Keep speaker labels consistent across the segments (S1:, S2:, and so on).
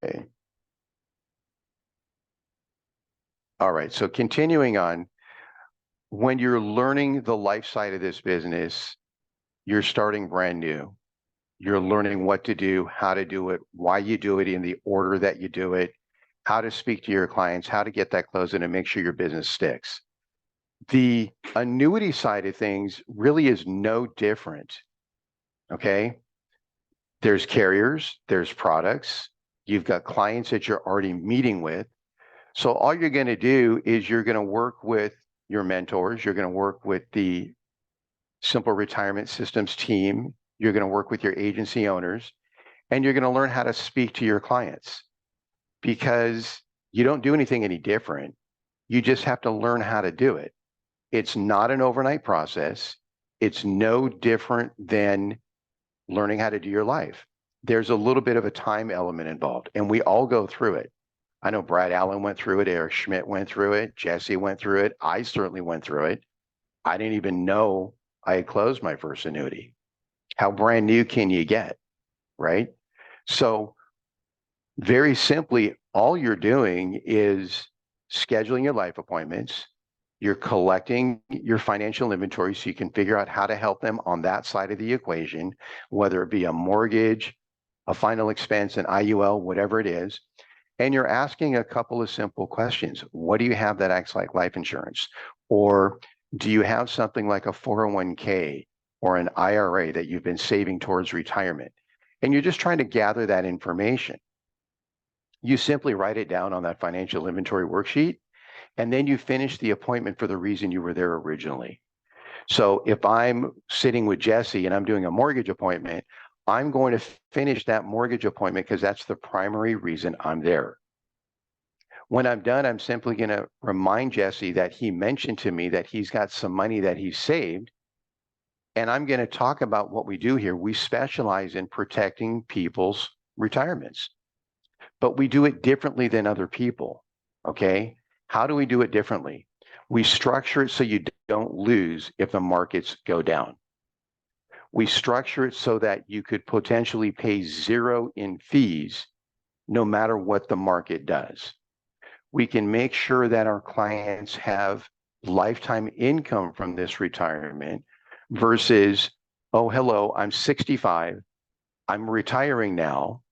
S1: Okay. All right, so continuing on, when you're learning the life side of this business, you're starting brand new. You're learning what to do, how to do it, why you do it in the order that you do it, how to speak to your clients, how to get that closed in and make sure your business sticks. The annuity side of things really is no different. Okay. There's carriers, there's products, you've got clients that you're already meeting with. So all you're going to do is you're going to work with your mentors, you're going to work with the Simple Retirement Systems team, you're going to work with your agency owners, and you're going to learn how to speak to your clients, because you don't do anything any different. You just have to learn how to do it. It's not an overnight process. It's no different than learning how to do your life. There's a little bit of a time element involved, and we all go through it. I know Brad Allen went through it, Eric Schmidt went through it, Jesse went through it, I certainly went through it. I didn't even know I had closed my first annuity. How brand new can you get, right? So very simply, all you're doing is scheduling your life appointments. You're collecting your financial inventory so you can figure out how to help them on that side of the equation, whether it be a mortgage, a final expense, an IUL, whatever it is. And you're asking a couple of simple questions. What do you have that acts like life insurance? Or do you have something like a 401k or an IRA that you've been saving towards retirement? And you're just trying to gather that information. You simply write it down on that financial inventory worksheet, and then you finish the appointment for the reason you were there originally. So if I'm sitting with Jesse and I'm doing a mortgage appointment, I'm going to finish that mortgage appointment because that's the primary reason I'm there. When I'm done, I'm simply going to remind Jesse that he mentioned to me that he's got some money that he's saved. And I'm going to talk about what we do here. We specialize in protecting people's retirements, but we do it differently than other people. Okay. How do we do it differently? We structure it so you don't lose if the markets go down. We structure it so that you could potentially pay zero in fees no matter what the market does. We can make sure that our clients have lifetime income from this retirement versus, oh, hello, I'm 65, I'm retiring now,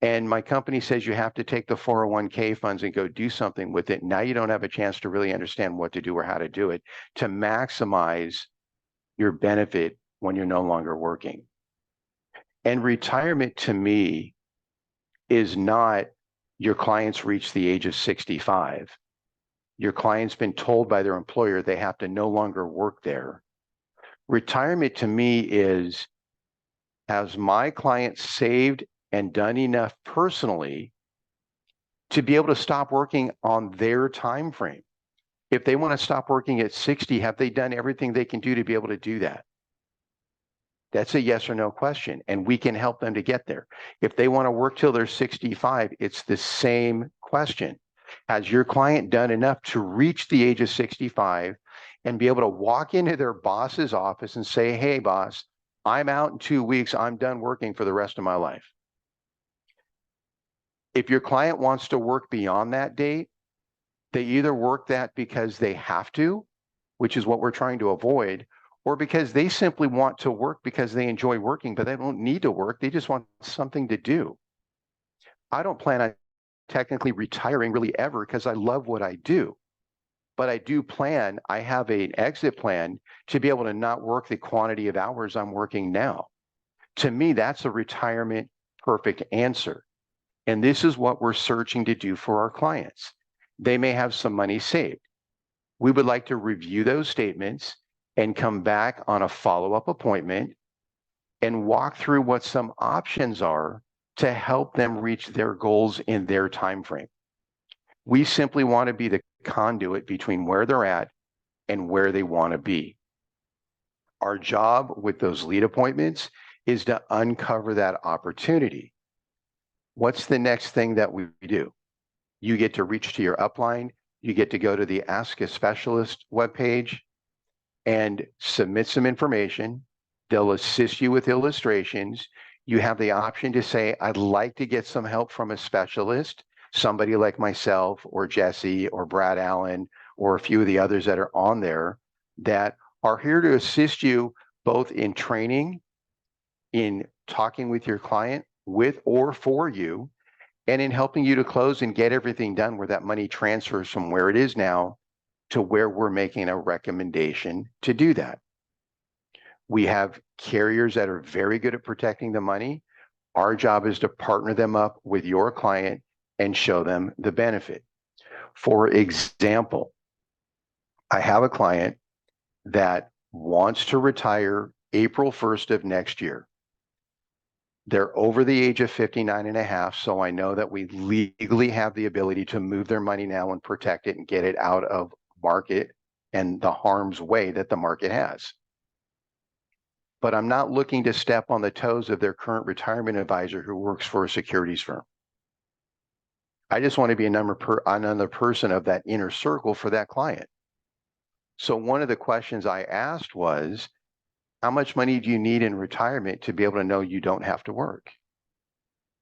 S1: and my company says you have to take the 401k funds and go do something with it. Now you don't have a chance to really understand what to do or how to do it to maximize your benefit when you're no longer working. And retirement to me is not your clients reach the age of 65. Your client's been told by their employer they have to no longer work there. Retirement to me is, has my client saved and done enough personally to be able to stop working on their time frame? If they want to stop working at 60, have they done everything they can do to be able to do that? That's a yes or no question, and we can help them to get there. If they want to work till they're 65, it's the same question. Has your client done enough to reach the age of 65 and be able to walk into their boss's office and say, hey, boss, I'm out in 2 weeks. I'm done working for the rest of my life. If your client wants to work beyond that date, they either work that because they have to, which is what we're trying to avoid, or because they simply want to work because they enjoy working, but they don't need to work. They just want something to do. I don't plan on technically retiring really ever because I love what I do. But I do plan, I have an exit plan to be able to not work the quantity of hours I'm working now. To me, that's a retirement perfect answer. And this is what we're searching to do for our clients. They may have some money saved. We would like to review those statements and come back on a follow-up appointment and walk through what some options are to help them reach their goals in their time frame. We simply want to be the conduit between where they're at and where they want to be. Our job with those lead appointments is to uncover that opportunity. What's the next thing that we do? You get to reach to your upline. You get to go to the Ask a Specialist webpage and submit some information. They'll assist you with illustrations. you have the option to say, I'd like to get some help from a specialist, somebody like myself or Jesse or Brad Allen or a few of the others that are on there that are here to assist you both in training, in talking with your client, with or for you, and in helping you to close and get everything done where that money transfers from where it is now to where we're making a recommendation to do that. We have carriers that are very good at protecting the money. Our job is to partner them up with your client and show them the benefit. For example, I have a client that wants to retire April 1st of next year. They're over the age of 59 and a half, so I know that we legally have the ability to move their money now and protect it and get it out of market and the harm's way that the market has. But I'm not looking to step on the toes of their current retirement advisor who works for a securities firm. I just want to be another person of that inner circle for that client. So one of the questions I asked was, how much money do you need in retirement to be able to know you don't have to work?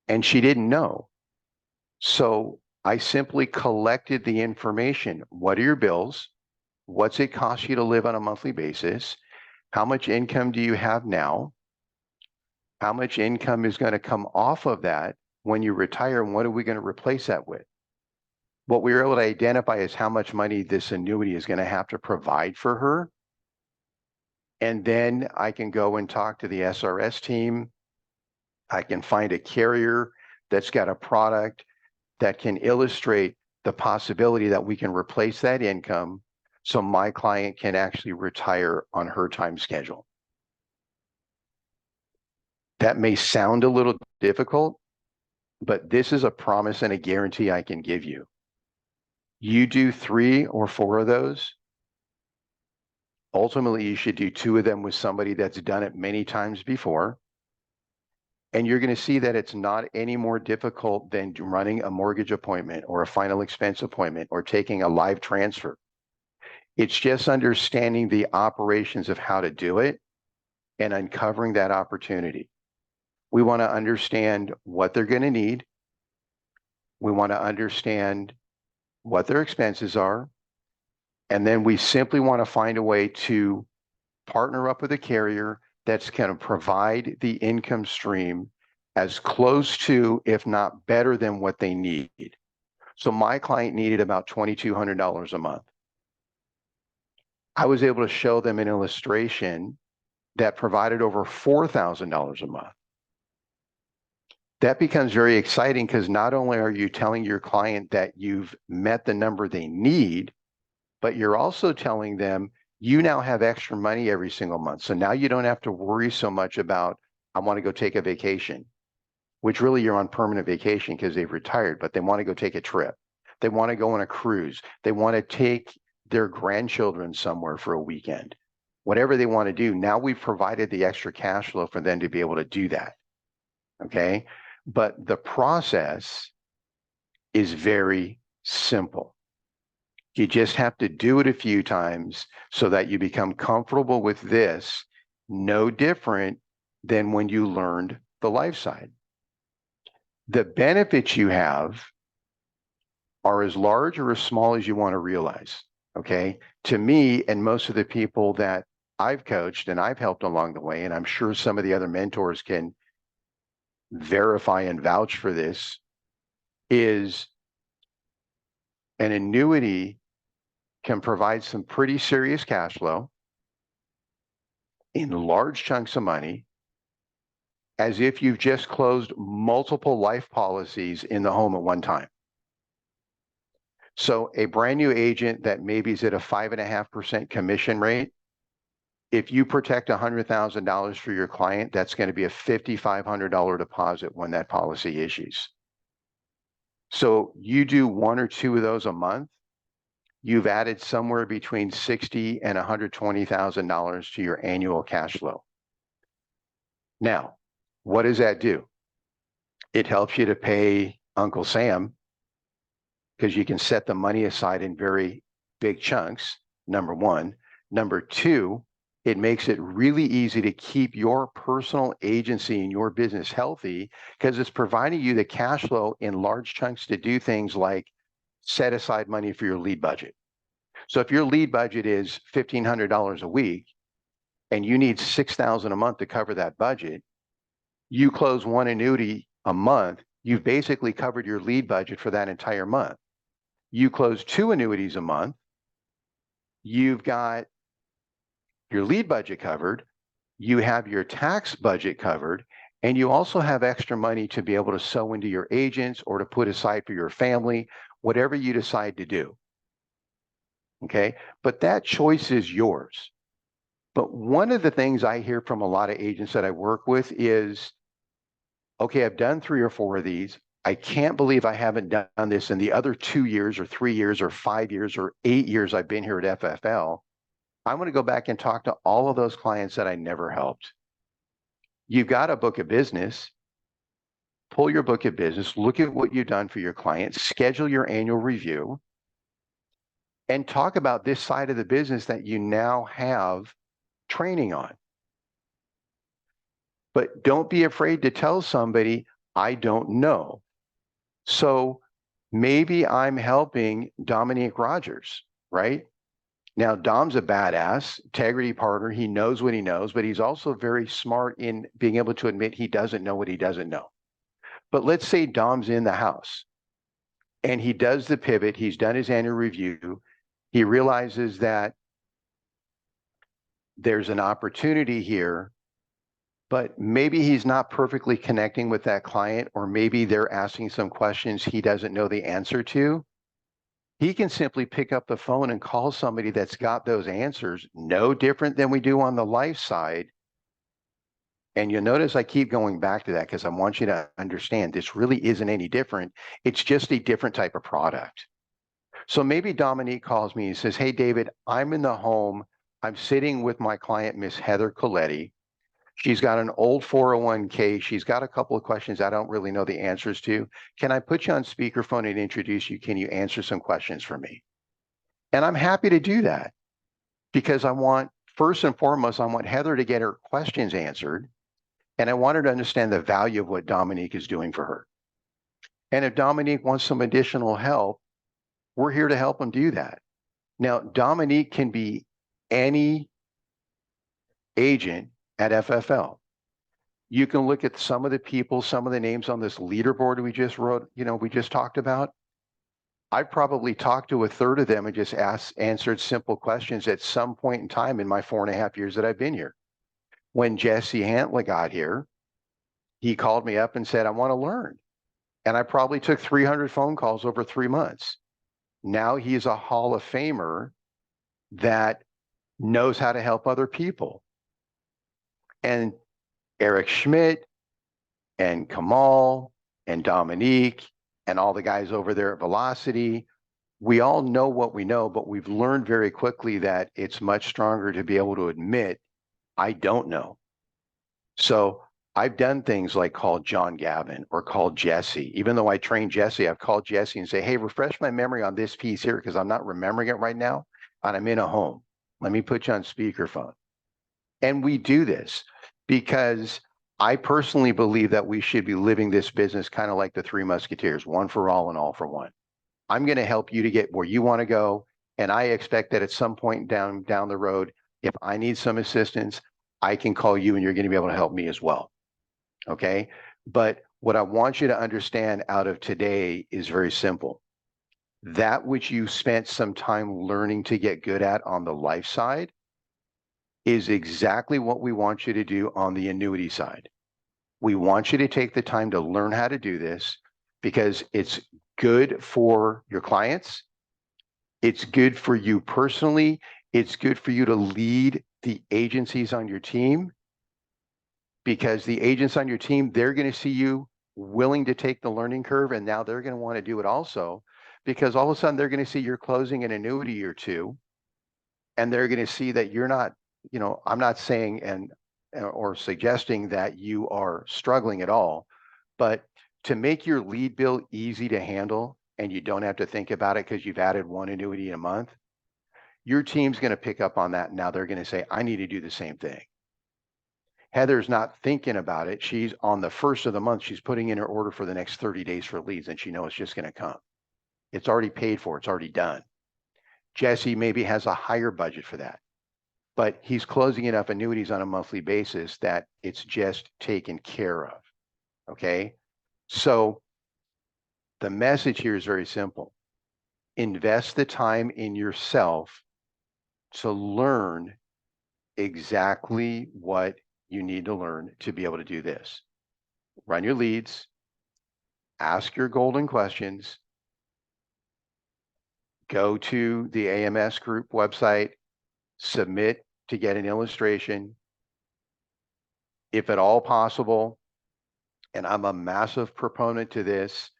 S1: And she didn't know. So I simply collected the information. What are your bills? What's it cost you to live on a monthly basis? How much income do you have now? How much income is going to come off of that when you retire? And what are we going to replace that with? What we were able to identify is how much money this annuity is going to have to provide for her. And then I can go and talk to the SRS team. I can find a carrier that's got a product that can illustrate the possibility that we can replace that income so my client can actually retire on her time schedule. That may sound a little difficult, but this is a promise and a guarantee I can give you. You do 3 or 4 of those. Ultimately, you should do 2 of them with somebody that's done it many times before. And you're going to see that it's not any more difficult than running a mortgage appointment or a final expense appointment or taking a live transfer. It's just understanding the operations of how to do it and uncovering that opportunity. We want to understand what they're going to need. We want to understand what their expenses are. And then we simply want to find a way to partner up with a carrier that's going to provide the income stream as close to, if not better than what they need. So my client needed about $2,200 a month. I was able to show them an illustration that provided over $4,000 a month. That becomes very exciting because not only are you telling your client that you've met the number they need, but you're also telling them you now have extra money every single month. So now you don't have to worry so much about, I want to go take a vacation, which really you're on permanent vacation because they've retired, but they want to go take a trip. They want to go on a cruise. They want to take their grandchildren somewhere for a weekend. Whatever they want to do, now we've provided the extra cash flow for them to be able to do that. Okay? But the process is very simple. You just have to do it a few times so that you become comfortable with this, no different than when you learned the life side. The benefits you have are as large or as small as you want to realize, okay? To me, and most of the people that I've coached and I've helped along the way, and I'm sure some of the other mentors can verify and vouch for this, is an annuity can provide some pretty serious cash flow in large chunks of money, as if you've just closed multiple life policies in the home at one time. So a brand new agent that maybe is at a 5.5% commission rate, if you protect $100,000 for your client, that's going to be a $5,500 deposit when that policy issues. So you do 1 or 2 of those a month, you've added somewhere between $60,000 and $120,000 to your annual cash flow. Now, what does that do? It helps you to pay Uncle Sam because you can set the money aside in very big chunks, number one. Number two, It makes it really easy to keep your personal agency and your business healthy because it's providing you the cash flow in large chunks to do things like set aside money for your lead budget. So if your lead budget is $1,500 a week and you need $6,000 a month to cover that budget, you close one annuity a month, you've basically covered your lead budget for that entire month. You close 2 annuities a month, you've got your lead budget covered, you have your tax budget covered, and you also have extra money to be able to sow into your agents or to put aside for your family, whatever you decide to do. Okay, but that choice is yours. But one of the things I hear from a lot of agents that I work with is, okay, I've done 3 or 4 of these. I can't believe I haven't done this in the other 2 years or 3 years or 5 years or 8 years I've been here at FFL. I'm going to go back and talk to all of those clients that I never helped. You've got a book of business. Pull your book of business, look at what you've done for your clients, schedule your annual review, and talk about this side of the business that you now have training on. But don't be afraid to tell somebody, I don't know. So maybe I'm helping Dominique Rogers, right? Now, Dom's a badass, integrity partner. He knows what he knows, but he's also very smart in being able to admit he doesn't know what he doesn't know. But let's say Dom's in the house and he does the pivot. He's done his annual review. He realizes that there's an opportunity here, but maybe he's not perfectly connecting with that client, or maybe they're asking some questions he doesn't know the answer to. He can simply pick up the phone and call somebody that's got those answers, no different than we do on the life side. And you'll notice I keep going back to that because I want you to understand this really isn't any different. It's just a different type of product. So maybe Dominique calls me and says, hey, David, I'm in the home. I'm sitting with my client, Miss Heather Coletti. She's got an old 401k. She's got a couple of questions I don't really know the answers to. Can I put you on speakerphone and introduce you? Can you answer some questions for me? And I'm happy to do that because I want, first and foremost, I want Heather to get her questions answered. And I want her to understand the value of what Dominique is doing for her. And if Dominique wants some additional help, we're here to help him do that. Now, Dominique can be any agent at FFL. You can look at some of the people, some of the names on this leaderboard we just wrote, we just talked about. I probably talked to a third of them and just answered simple questions at some point in time in my 4.5 years that I've been here. When Jesse Hantley got here, he called me up and said, I want to learn. And I probably took 300 phone calls over 3 months. Now he's a Hall of Famer that knows how to help other people. And Eric Schmidt and Kamal and Dominique and all the guys over there at Velocity, we all know what we know, but we've learned very quickly that it's much stronger to be able to admit, I don't know. So I've done things like call John Gavin or call Jesse. Even though I trained Jesse, I've called Jesse and say, hey, refresh my memory on this piece here because I'm not remembering it right now and I'm in a home. Let me put you on speakerphone. And we do this because I personally believe that we should be living this business kind of like the Three Musketeers, one for all and all for one. I'm going to help you to get where you want to go. And I expect that at some point down the road, if I need some assistance, I can call you and you're going to be able to help me as well. Okay. But what I want you to understand out of today is very simple. That which you spent some time learning to get good at on the life side is exactly what we want you to do on the annuity side. We want you to take the time to learn how to do this because it's good for your clients. It's good for you personally. It's good for you to lead the agencies on your team because the agents on your team, they're going to see you willing to take the learning curve, and now they're going to want to do it also because all of a sudden they're going to see you're closing an annuity or two, and they're going to see that you're not, I'm not saying or suggesting that you are struggling at all, but to make your lead bill easy to handle and you don't have to think about it because you've added one annuity in a month, your team's going to pick up on that. Now they're going to say, I need to do the same thing. Heather's not thinking about it. She's on the first of the month. She's putting in her order for the next 30 days for leads, and she knows it's just going to come. It's already paid for. It's already done. Jesse maybe has a higher budget for that, but he's closing enough annuities on a monthly basis that it's just taken care of. Okay. So the message here is very simple. Invest the time in yourself to learn exactly what you need to learn to be able to do this. Run your leads, ask your golden questions, go to the AMS group website, submit to get an illustration. If at all possible, and I'm a massive proponent to this,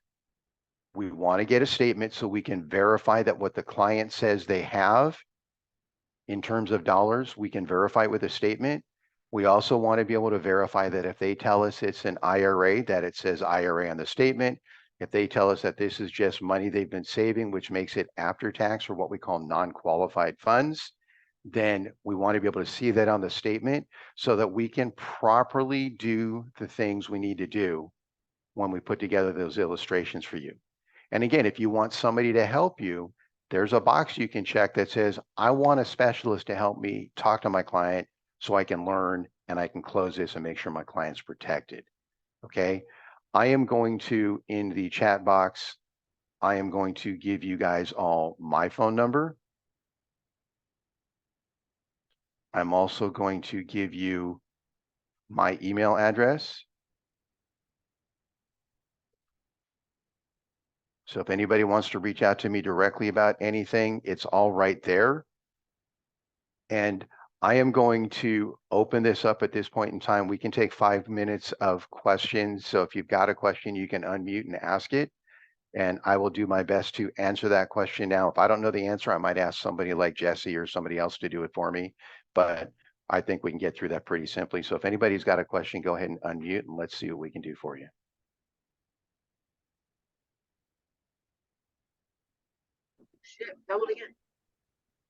S1: we want to get a statement so we can verify that what the client says they have in terms of dollars, we can verify it with a statement. We also want to be able to verify that if they tell us it's an IRA, that it says IRA on the statement. If they tell us that this is just money they've been saving, which makes it after tax or what we call non-qualified funds, then we want to be able to see that on the statement so that we can properly do the things we need to do when we put together those illustrations for you. And again, if you want somebody to help you, there's a box you can check that says, I want a specialist to help me talk to my client so I can learn and I can close this and make sure my client's protected. Okay. I am going to, in the chat box, I am going to give you guys all my phone number. I'm also going to give you my email address. So if anybody wants to reach out to me directly about anything, it's all right there. And I am going to open this up at this point in time. We can take 5 minutes of questions. So if you've got a question, you can unmute and ask it. And I will do my best to answer that question now. If I don't know the answer, I might ask somebody like Jesse or somebody else to do it for me. But I think we can get through that pretty simply. So if anybody's got a question, go ahead and unmute and let's see what we can do for you.
S2: Shit, that one again.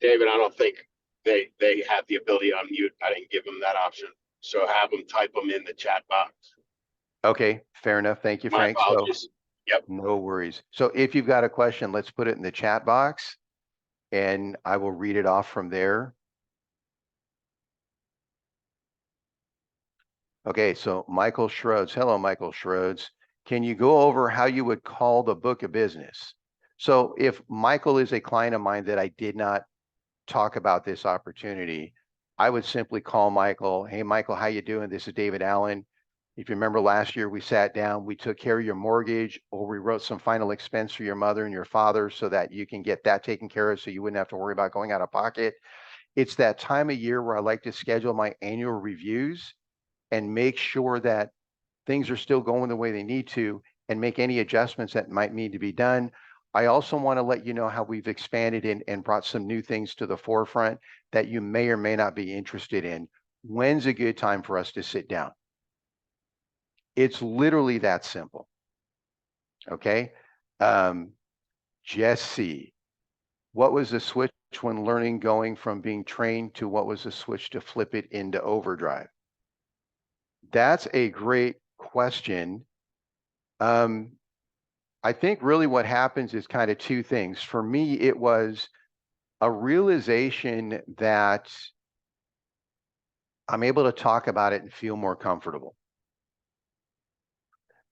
S3: David, I don't think they have the ability to unmute. I didn't give them that option. So have them type them in the chat box.
S1: Okay, fair enough. Thank you,
S3: My
S1: Frank.
S3: apologies.
S1: So,
S3: yep.
S1: no worries. So if you've got a question, let's put it in the chat box and I will read it off from there. Okay, so Michael Schroeds. Hello, Michael Schroeds. Can you go over how you would call the book of business? So if Michael is a client of mine that I did not talk about this opportunity, I would simply call Michael. Hey, Michael, how you doing? This is David Allen. If you remember last year, we sat down, we took care of your mortgage, or we wrote some final expense for your mother and your father so that you can get that taken care of so you wouldn't have to worry about going out of pocket. It's that time of year where I like to schedule my annual reviews and make sure that things are still going the way they need to and make any adjustments that might need to be done. I also want to let you know how we've expanded and brought some new things to the forefront that you may or may not be interested in. When's a good time for us to sit down? It's literally that simple. Okay. Jesse, what was the switch when learning going from being trained to what was the switch to flip it into overdrive? That's a great question. I think really what happens is kind of two things. For me, it was a realization that I'm able to talk about it and feel more comfortable.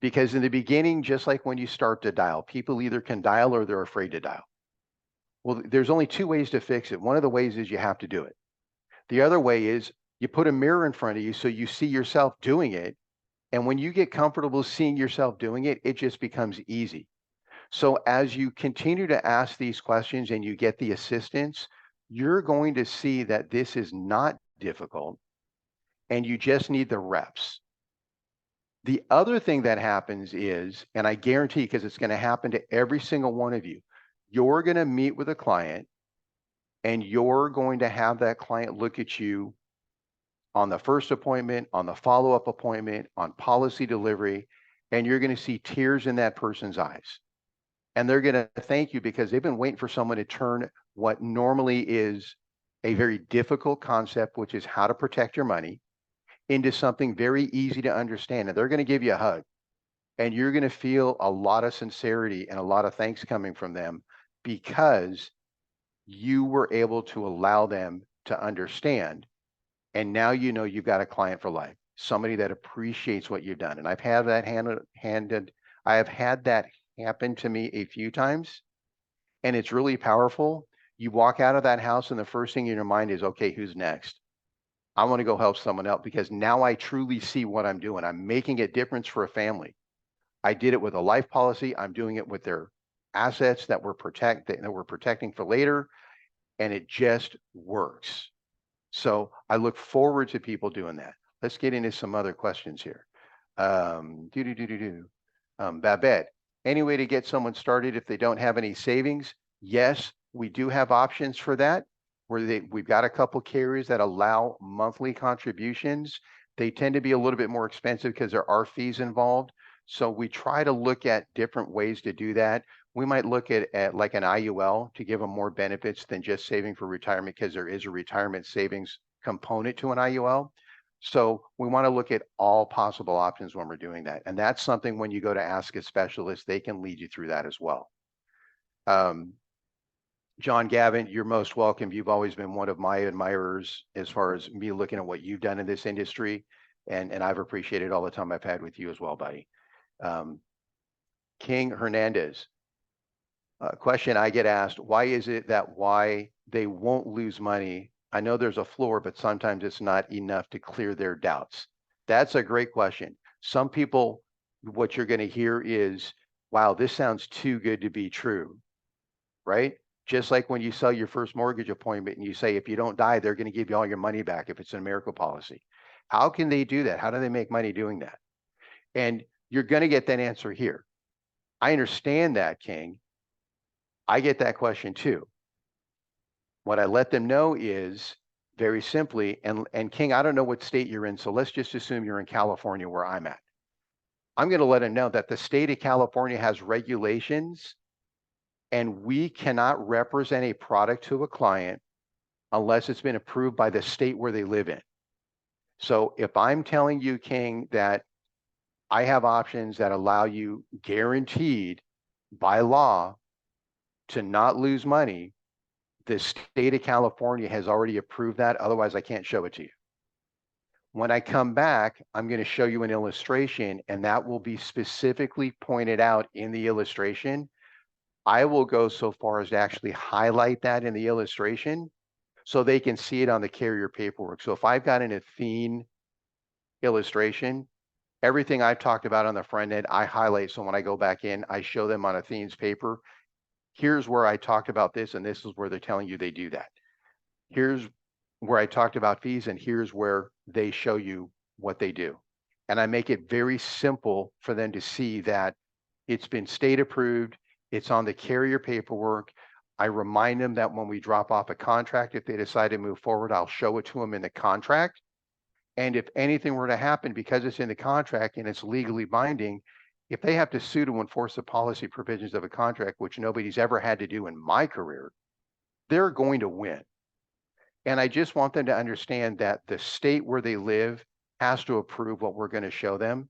S1: Because in the beginning, just like when you start to dial, people either can dial or they're afraid to dial. Well, there's only two ways to fix it. One of the ways is you have to do it. The other way is you put a mirror in front of you so you see yourself doing it. And when you get comfortable seeing yourself doing it, it just becomes easy. So as you continue to ask these questions and you get the assistance, you're going to see that this is not difficult and you just need the reps. The other thing that happens is, and I guarantee because it's going to happen to every single one of you, you're going to meet with a client and you're going to have that client look at you on the first appointment, on the follow-up appointment, on policy delivery, and you're going to see tears in that person's eyes. And they're going to thank you because they've been waiting for someone to turn what normally is a very difficult concept, which is how to protect your money, into something very easy to understand. And they're going to give you a hug. And you're going to feel a lot of sincerity and a lot of thanks coming from them because you were able to allow them to understand. And now you know you've got a client for life, somebody that appreciates what you've done. And I've had that I have had that happen to me a few times, and it's really powerful. You walk out of that house, and the first thing in your mind is, okay, who's next? I want to go help someone else because now I truly see what I'm doing. I'm making a difference for a family. I did it with a life policy. I'm doing it with their assets that we're protecting for later, and it just works. So I look forward to people doing that. Let's get into some other questions here. Babette, any way to get someone started if they don't have any savings? Yes, we do have options for that. We've got a couple carriers that allow monthly contributions. They tend to be a little bit more expensive because there are fees involved. So we try to look at different ways to do that. We might look at like an IUL to give them more benefits than just saving for retirement because there is a retirement savings component to an IUL. So we want to look at all possible options when we're doing that. And that's something when you go to ask a specialist, they can lead you through that as well. John Gavin, you're most welcome. You've always been one of my admirers as far as me looking at what you've done in this industry. And I've appreciated all the time I've had with you as well, buddy. King Hernandez, question I get asked, why is it that why they won't lose money? I know there's a floor, but sometimes it's not enough to clear their doubts. That's a great question. Some people, what you're going to hear is, wow, this sounds too good to be true, right? Just like when you sell your first mortgage appointment and you say, if you don't die, they're going to give you all your money back if it's an American policy. How can they do that? How do they make money doing that? And you're going to get that answer here. I understand that, King. I get that question too. What I let them know is very simply, and King, I don't know what state you're in, so let's just assume you're in California where I'm at. I'm going to let them know that the state of California has regulations and we cannot represent a product to a client unless it's been approved by the state where they live in. So if I'm telling you, King, that I have options that allow you guaranteed by law to not lose money, the state of California has already approved that. Otherwise, I can't show it to you. When I come back, I'm going to show you an illustration, and that will be specifically pointed out in the illustration. I will go so far as to actually highlight that in the illustration so they can see it on the carrier paperwork. So if I've got an Athene illustration, everything I've talked about on the front end, I highlight. So when I go back in, I show them on Athene's paper, here's where I talked about this, and this is where they're telling you they do that. Here's where I talked about fees, and here's where they show you what they do. And I make it very simple for them to see that it's been state approved, it's on the carrier paperwork. I remind them that when we drop off a contract, if they decide to move forward, I'll show it to them in the contract. And if anything were to happen, because it's in the contract and it's legally binding, if they have to sue to enforce the policy provisions of a contract, which nobody's ever had to do in my career, they're going to win. And I just want them to understand that the state where they live has to approve what we're going to show them.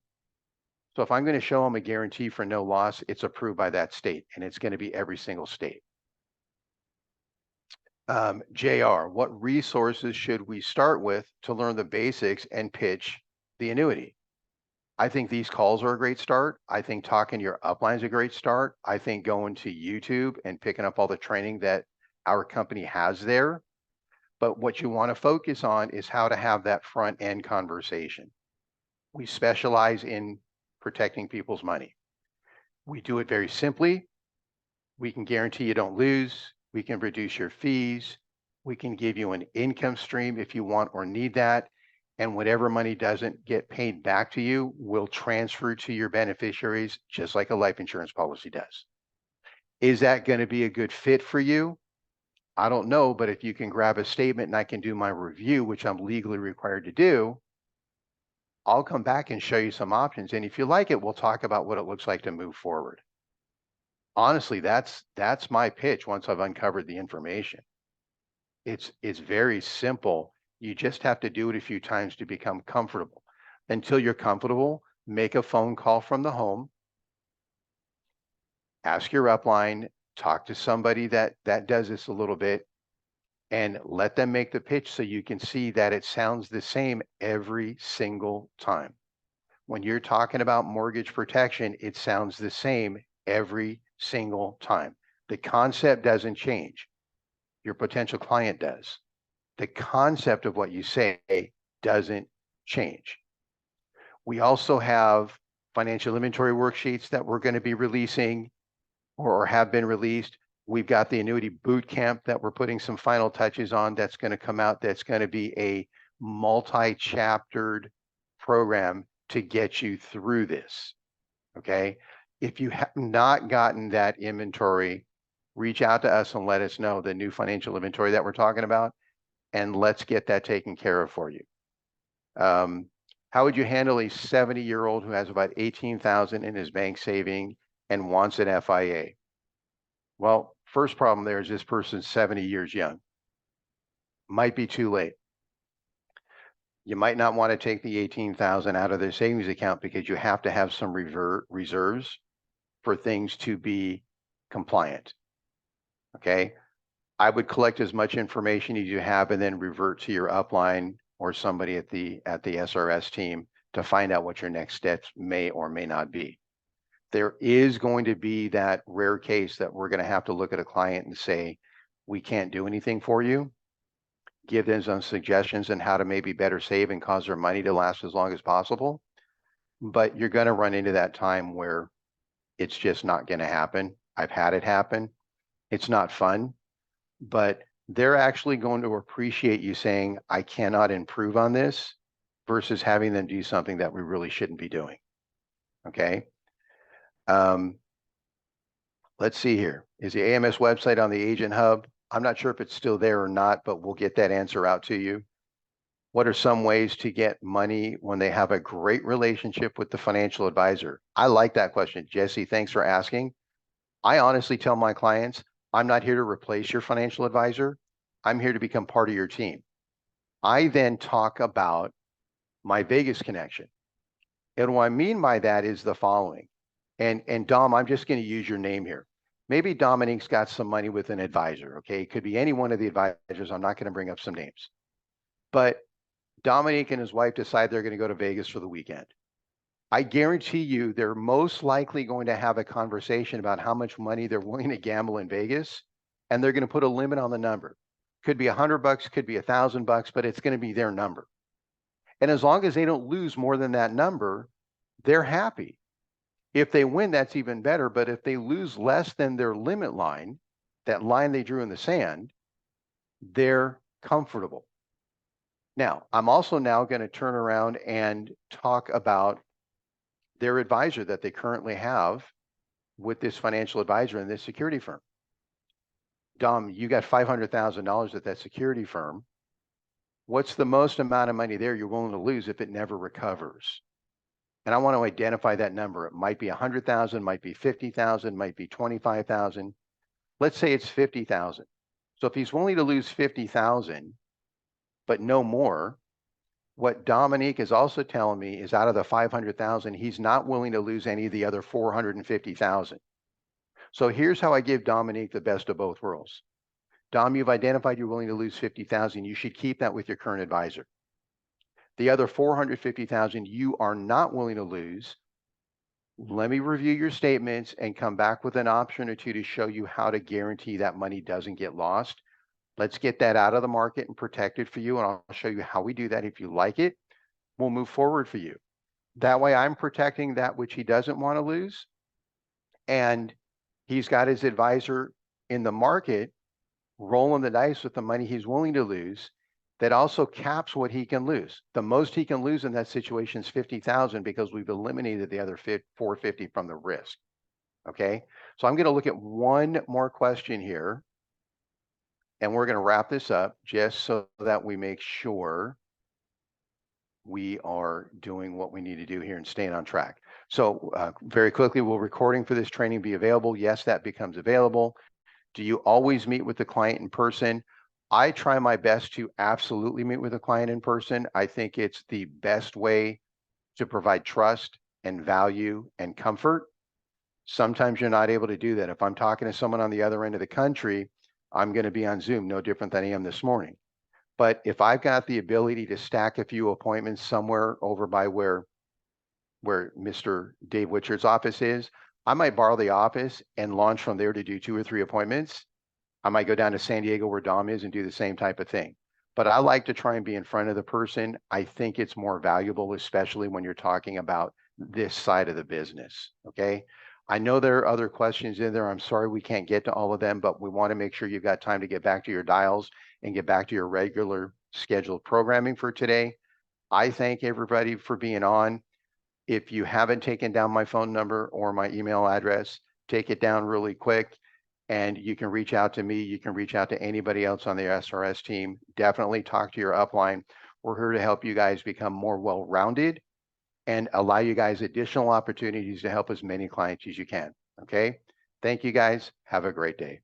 S1: So if I'm going to show them a guarantee for no loss, it's approved by that state, and it's going to be every single state. JR, what resources should we start with to learn the basics and pitch the annuity? I think these calls are a great start. I think talking to your upline is a great start. I think going to YouTube and picking up all the training that our company has there. But what you want to focus on is how to have that front end conversation. We specialize in protecting people's money. We do it very simply. We can guarantee you don't lose. We can reduce your fees. We can give you an income stream if you want or need that. And whatever money doesn't get paid back to you will transfer to your beneficiaries, just like a life insurance policy does. Is that going to be a good fit for you? I don't know, but if you can grab a statement and I can do my review, which I'm legally required to do, I'll come back and show you some options. And if you like it, we'll talk about what it looks like to move forward. Honestly, that's my pitch once I've uncovered the information. It's very simple. You just have to do it a few times to become comfortable. Until you're comfortable, make a phone call from the home, ask your upline, talk to somebody that does this a little bit, and let them make the pitch so you can see that it sounds the same every single time. When you're talking about mortgage protection, it sounds the same every single time. The concept doesn't change. Your potential client does. The concept of what you say doesn't change. We also have financial inventory worksheets that we're going to be releasing or have been released. We've got the annuity boot camp that we're putting some final touches on that's going to come out. That's going to be a multi-chaptered program to get you through this. Okay. If you have not gotten that inventory, reach out to us and let us know the new financial inventory that we're talking about, and let's get that taken care of for you. How would you handle a 70-year-old who has about 18,000 in his bank saving and wants an FIA? Well, first problem there is this person's 70 years young. Might be too late. You might not want to take the 18,000 out of their savings account because you have to have some reserves for things to be compliant. Okay. I would collect as much information as you have and then revert to your upline or somebody at the SRS team to find out what your next steps may or may not be. There is going to be that rare case that we're going to have to look at a client and say, we can't do anything for you. Give them some suggestions on how to maybe better save and cause their money to last as long as possible. But you're going to run into that time where it's just not going to happen. I've had it happen. It's not fun, but they're actually going to appreciate you saying, I cannot improve on this, versus having them do something that we really shouldn't be doing. Okay. Let's see here. Is the AMS website on the Agent Hub? I'm not sure if it's still there or not, but we'll get that answer out to you. What are some ways to get money when they have a great relationship with the financial advisor? I like that question. Jesse, thanks for asking. I honestly tell my clients, I'm not here to replace your financial advisor. I'm here to become part of your team. I then talk about my Vegas connection. And what I mean by that is the following. And Dom, I'm just going to use your name here. Maybe Dominique's got some money with an advisor. Okay. It could be any one of the advisors. I'm not going to bring up some names. But Dominique and his wife decide they're going to go to Vegas for the weekend. I guarantee you they're most likely going to have a conversation about how much money they're willing to gamble in Vegas, and they're going to put a limit on the number. Could be $100, could be $1,000, but it's going to be their number. And as long as they don't lose more than that number, they're happy. If they win, that's even better. But if they lose less than their limit line, that line they drew in the sand, they're comfortable. Now, I'm also now going to turn around and talk about their advisor that they currently have with this financial advisor in this security firm. Dom, you got $500,000 at that security firm. What's the most amount of money there you're willing to lose if it never recovers? And I want to identify that number. It might be 100,000, might be 50,000, might be 25,000. Let's say it's 50,000. So if he's willing to lose 50,000, but no more, what Dominique is also telling me is out of the 500,000, he's not willing to lose any of the other 450,000. So here's how I give Dominique the best of both worlds. Dom, you've identified you're willing to lose 50,000. You should keep that with your current advisor. The other 450,000 you are not willing to lose. Let me review your statements and come back with an option or two to show you how to guarantee that money doesn't get lost. Let's get that out of the market and protect it for you. And I'll show you how we do that. If you like it, we'll move forward for you. That way I'm protecting that which he doesn't want to lose. And he's got his advisor in the market rolling the dice with the money he's willing to lose. That also caps what he can lose. The most he can lose in that situation is 50,000 because we've eliminated the other 450 from the risk. Okay. So I'm going to look at one more question here. And we're going to wrap this up just so that we make sure we are doing what we need to do here and staying on track. So very quickly, will recording for this training be available? Yes, that becomes available. Do you always meet with the client in person? I try my best to absolutely meet with a client in person. I think it's the best way to provide trust and value and comfort. Sometimes you're not able to do that. If I'm talking to someone on the other end of the country, I'm going to be on Zoom, no different than I am this morning. But if I've got the ability to stack a few appointments somewhere over by where Mr. Dave Witcher's office is, I might borrow the office and launch from there to do 2 or 3 appointments. I might go down to San Diego where Dom is and do the same type of thing. But I like to try and be in front of the person. I think it's more valuable, especially when you're talking about this side of the business. Okay. I know there are other questions in there. I'm sorry we can't get to all of them, but we want to make sure you've got time to get back to your dials and get back to your regular scheduled programming for today. I thank everybody for being on. If you haven't taken down my phone number or my email address, take it down really quick. And you can reach out to me. You can reach out to anybody else on the SRS team. Definitely talk to your upline. We're here to help you guys become more well-rounded and allow you guys additional opportunities to help as many clients as you can. Okay. Thank you guys. Have a great day.